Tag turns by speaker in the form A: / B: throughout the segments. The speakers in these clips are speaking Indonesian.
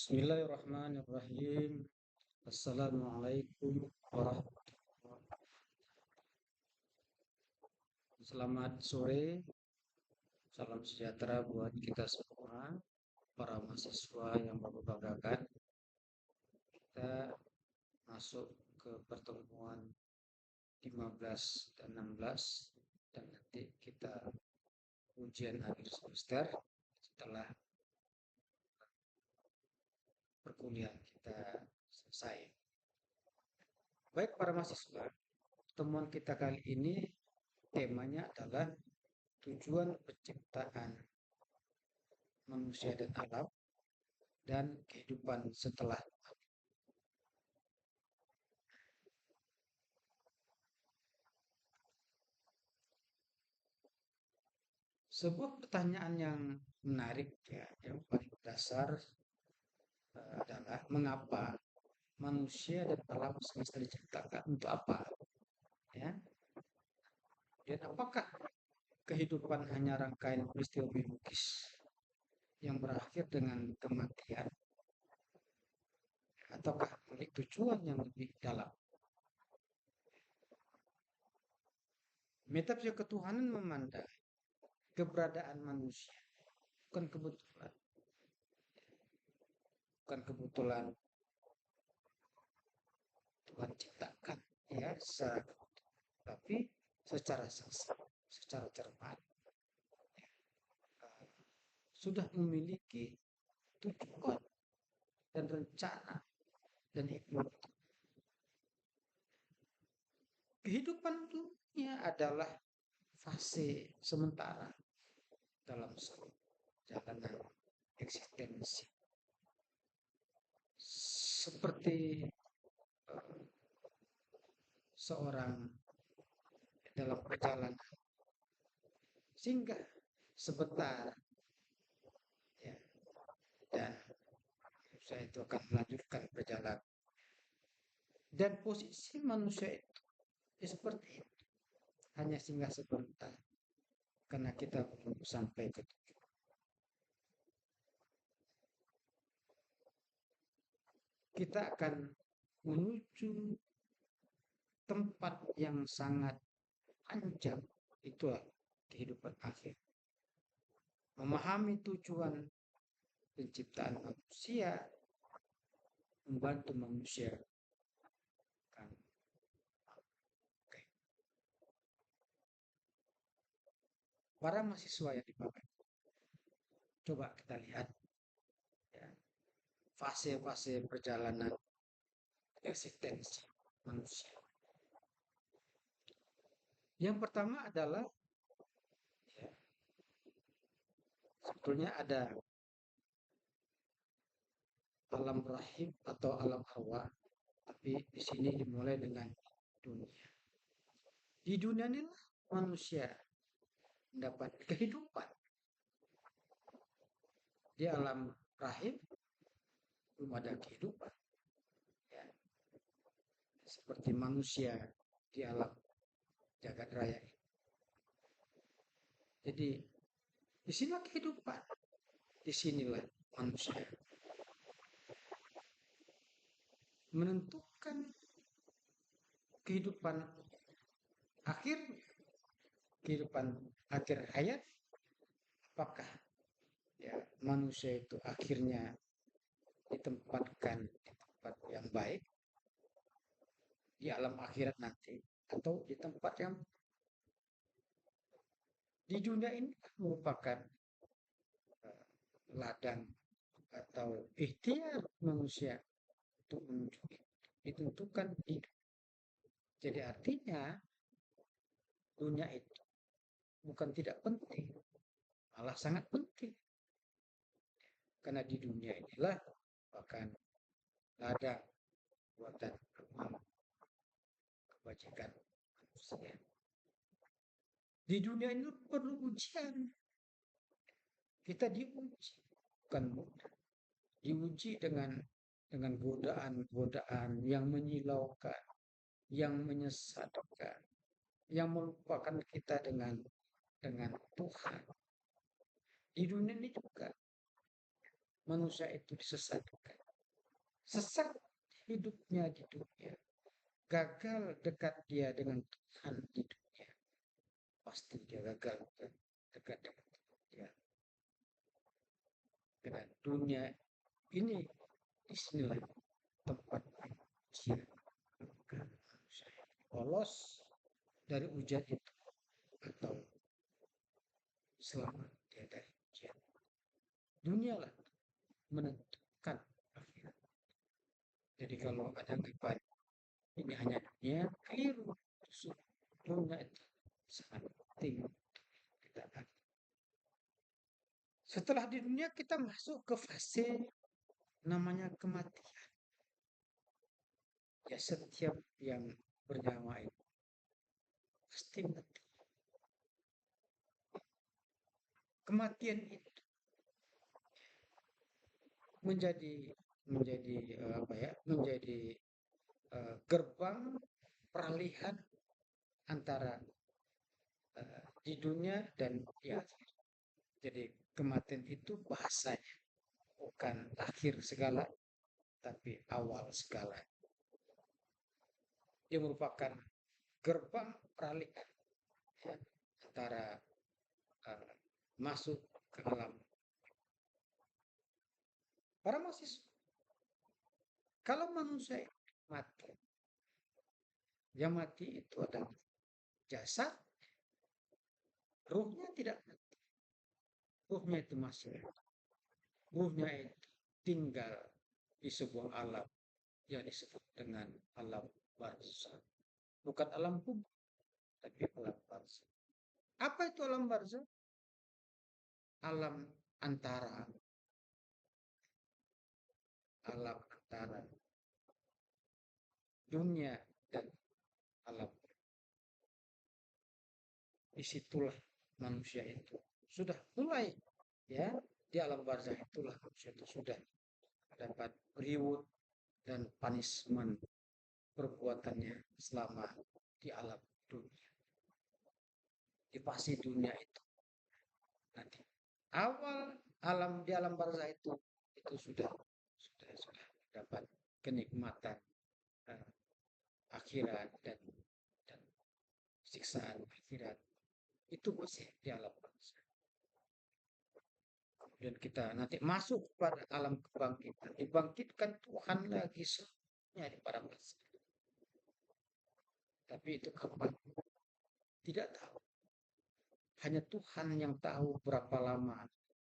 A: Bismillahirrahmanirrahim. Assalamualaikum warahmatullahi wabarakatuh. Selamat sore, salam sejahtera buat kita semua, para mahasiswa yang baru banggakan. Kita masuk ke pertemuan 15 dan 16 dan nanti kita ujian akhir semester setelah perkuliahan kita selesai. Baik para mahasiswa, pertemuan kita kali ini temanya adalah tujuan penciptaan manusia dan alam dan kehidupan setelah alam. Sebuah pertanyaan yang menarik ya, yang paling dasar adalah mengapa manusia dan alam semesta diciptakan untuk apa? Ya, dan apakah kehidupan hanya rangkaian peristiwa biologis yang berakhir dengan kematian, ataukah memiliki tujuan yang lebih dalam? Metafisika ketuhanan memandang keberadaan manusia bukan kebetulan, bukan kebetulan Tuhan ciptakan ya tapi secara secara cermat sudah memiliki tujuan dan rencana dan hikmah. Kehidupan dunia adalah fase sementara dalam perjalanan eksistensi. Seperti seorang dalam perjalanan singgah sebentar ya, dan saya itu akan melanjutkan perjalanan. Dan posisi manusia itu seperti itu, hanya singgah sebentar karena kita belum sampai ke tujuan. Kita akan menuju tempat yang sangat panjang, itu kehidupan akhir. Memahami tujuan penciptaan manusia membantu manusia kan. Para mahasiswa yang dipakai, coba kita lihat ya, fase-fase perjalanan eksistensi manusia. Yang pertama adalah ya, sebetulnya ada alam rahim atau alam hawa, tapi di sini dimulai dengan dunia. Di dunia inilah manusia mendapat kehidupan. Di alam rahim belum ada kehidupan. Ya. Seperti manusia di alam jagat raya. Jadi disinilah kehidupan. Disinilah manusia menentukan kehidupan akhir, kehidupan akhir hayat. Apakah ya manusia itu akhirnya ditempatkan di tempat yang baik di alam akhirat nanti, atau di tempat yang di dunia ini merupakan ladang atau ikhtiar manusia untuk menuju ditentukan di. Jadi artinya dunia itu bukan tidak penting, malah sangat penting. Karena di dunia inilah bahkan ladang buatan amal kebajikan manusia. Di dunia ini perlu ujian. Kita diuji, bukan mudah. Diuji dengan godaan-godaan yang menyilaukan, yang menyesatkan, yang melupakan kita dengan Tuhan. Di dunia ini juga manusia itu disesatkan. Sesat hidupnya di dunia. Gagal dekat dia dengan Tuhan di dunia. Pasti dia gagal dekat dengan dia. Dengan dunia ini, disinilah tempat manusia lolos dari ujian itu atau selamat dia dari ujian. Dunia lah menentukan akhirat. Jadi kalau ada anggapan ini hanya dunia, keliru. Dunia itu sangat penting kita. Setelah di dunia kita masuk ke fase namanya kematian. Ya setiap yang bernyawa itu pasti mati. Kematian itu menjadi gerbang peralihan antara di dunia dan di akhir. Jadi kematian itu bahasanya bukan akhir segala, tapi awal segala. Dia merupakan gerbang peralihan ya, antara masuk ke alam. Para mahasiswa, kalau manusia mati, yang mati itu adalah jasad, ruhnya tidak mati. Ruhnya itu masih, ruhnya itu tinggal di sebuah alam yang disebut dengan alam barzah. Bukan alam kubur, tapi alam barzah. Apa itu alam barzah? Alam antara dunia dan alam. Disitulah manusia itu sudah mulai ya, di alam barzah itulah manusia itu sudah dapat reward dan punishment perbuatannya selama di alam dunia. Di fase dunia itu nanti awal di alam barzah itu sudah dapat kenikmatan akhirat dan siksaan akhirat itu masih di alam barzah. Kemudian kita nanti masuk pada alam kebangkitan, dibangkitkan Tuhan lagi semuanya di padang mahsyar. Tapi itu kapan? Tidak tahu. Hanya Tuhan yang tahu berapa lama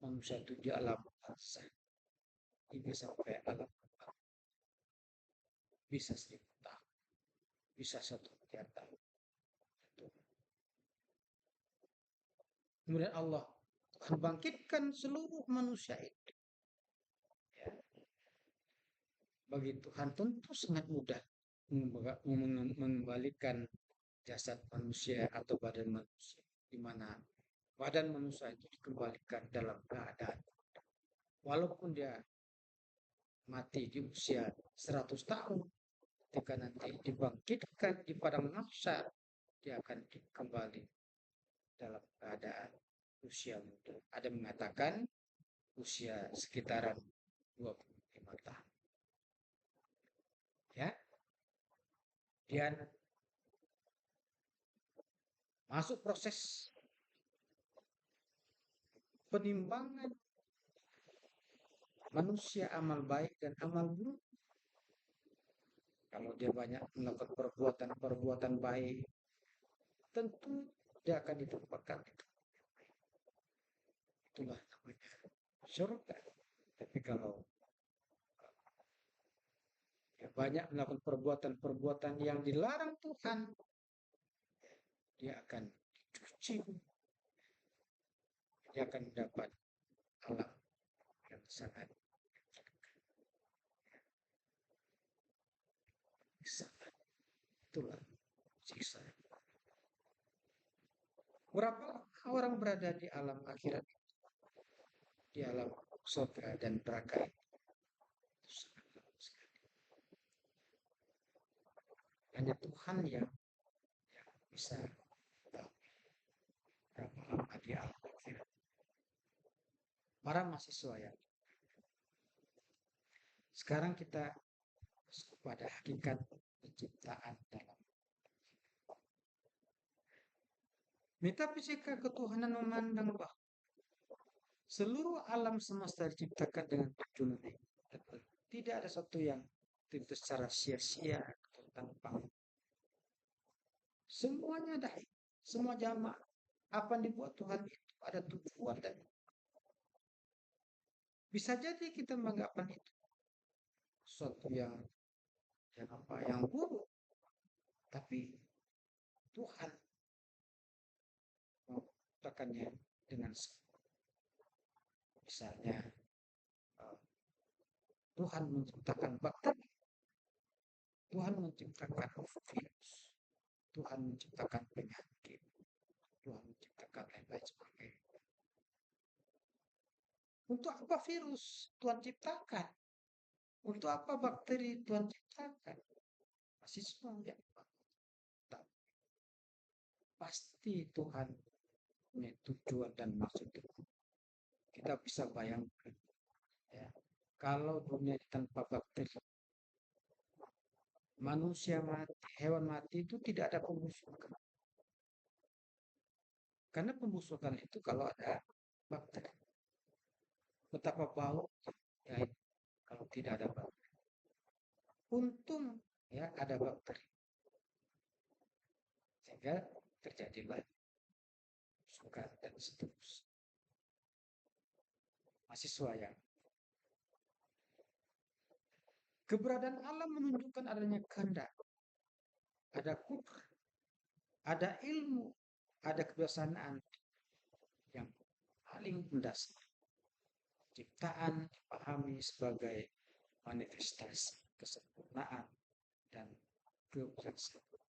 A: manusia itu di alam barzah. Ini sampai alam kebangkitan. Bisa 1000 tahun. Bisa 1 miliar tahun. Kemudian Allah bangkitkan seluruh manusia itu. Ya. Bagi Tuhan tentu sangat mudah mengembalikan jasad manusia atau badan manusia, di mana badan manusia itu dikembalikan dalam keadaan walaupun dia mati di usia 100 tahun, ketika nanti dibangkitkan di padang mahsyar, dia akan kembali dalam keadaan usia muda. Ada mengatakan usia sekitaran 25 tahun. Ya. Dan masuk proses penimbangan manusia amal baik dan amal buruk. Kalau dia banyak melakukan perbuatan baik, tentu dia akan ditempatkan. Itulah namanya surga. Tapi kalau dia banyak melakukan perbuatan yang dilarang Tuhan, dia akan dicuci. Dia akan mendapat alam yang sangat itulah siksa. Berapa orang berada di alam akhirat, di alam surga dan neraka itu hanya Tuhan yang bisa tahu berapa lama di alam akhirat. Para mahasiswa ya, Sekarang kita masuk pada hakikat penciptaan dalam metafisika ketuhanan memandang bahwa seluruh alam semesta diciptakan dengan tujuan. Tidak ada satu yang itu secara sia-sia atau tanpa. Semuanya dah, semua jamaah apa yang dibuat Tuhan itu ada tujuan dan bisa jadi kita menganggapkan itu sesuatu yang buruk, tapi Tuhan menciptakannya dengan misalnya eh, Tuhan menciptakan bakteri, Tuhan menciptakan virus, Tuhan menciptakan penyakit, Tuhan menciptakan lain-lain sebagainya. Untuk apa virus Tuhan ciptakan? Untuk apa bakteri Tuhan ciptakan? Masih semuanya. Pasti Tuhan punya tujuan dan maksud itu. Kita bisa bayangkan, ya, kalau dunia tanpa bakteri, manusia mati, hewan mati itu tidak ada pembusukan. Karena pembusukan itu kalau ada bakteri. Betapa bau, ya, kalau tidak ada bakteri. Untung ya ada bakteri, sehingga terjadilah pembusukan dan seterusnya. Mahasiswa yang keberadaan alam menunjukkan adanya kehendak, ada kudrat, ada ilmu, ada kebiasaan yang paling mendasar. Ciptaan dipahami sebagai manifestasi kesempurnaan dan keberhasilan.